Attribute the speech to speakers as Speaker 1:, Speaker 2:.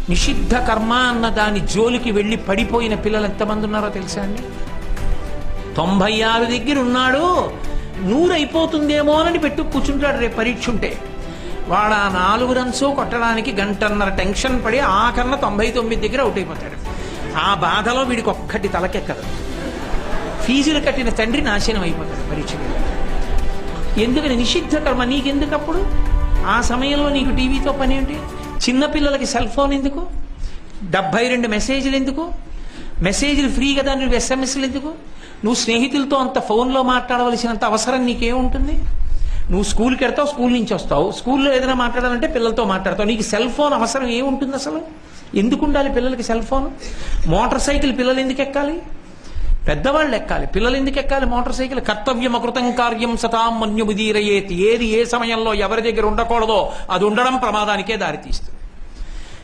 Speaker 1: నిషిద్ధ కర్మ అన్న దాని జోలికి వెళ్ళి పడిపోయిన పిల్లలు ఎంతమంది ఉన్నారో తెలుసా అండి? 96 దగ్గర ఉన్నాడు, 100 అయిపోతుందేమో అని పెట్టు కూర్చుంటాడు. రేపు పరీక్ష ఉంటే వాడు ఆ 4 రన్స్ కొట్టడానికి గంటన్నర టెన్షన్ పడి ఆఖరణ 99 దగ్గర అవుట్ అయిపోతాడు. ఆ బాధలో వీడికి ఒక్కటి తలకెక్కదు. ఫీజులు కట్టిన తండ్రి నాశనం అయిపోతాడు పరీక్షకి. ఎందుకని? నిషిద్ధ కర్మ. నీకెందుకప్పుడు? ఆ సమయంలో నీకు టీవీతో పని ఏంటి? చిన్నపిల్లలకి సెల్ ఫోన్ ఎందుకు? 72 మెసేజ్లు ఎందుకు? మెసేజ్లు ఫ్రీ కదా, నువ్వు ఎస్ఎంఎస్లు ఎందుకు? నువ్వు స్నేహితులతో అంత ఫోన్లో మాట్లాడవలసినంత అవసరం నీకేముంటుంది? నువ్వు స్కూల్కి వెళ్తావు, స్కూల్ నుంచి వస్తావు, స్కూల్లో ఏదైనా మాట్లాడాలంటే పిల్లలతో మాట్లాడతావు. నీకు సెల్ ఫోన్ అవసరం ఏముంటుంది అసలు? ఎందుకు ఉండాలి పిల్లలకి సెల్ ఫోన్? మోటార్ సైకిల్ పిల్లలు ఎందుకు ఎక్కాలి? పెద్దవాళ్ళు ఎక్కాలి, పిల్లలు ఎందుకు ఎక్కాలి మోటార్ సైకిల్? కర్తవ్యం అకృతం కార్యం సతాం మన్యుబుదీరయేతి. ఏది ఏ సమయంలో ఎవరి దగ్గర ఉండకూడదో అది ఉండడం ప్రమాదానికే దారితీస్తుంది.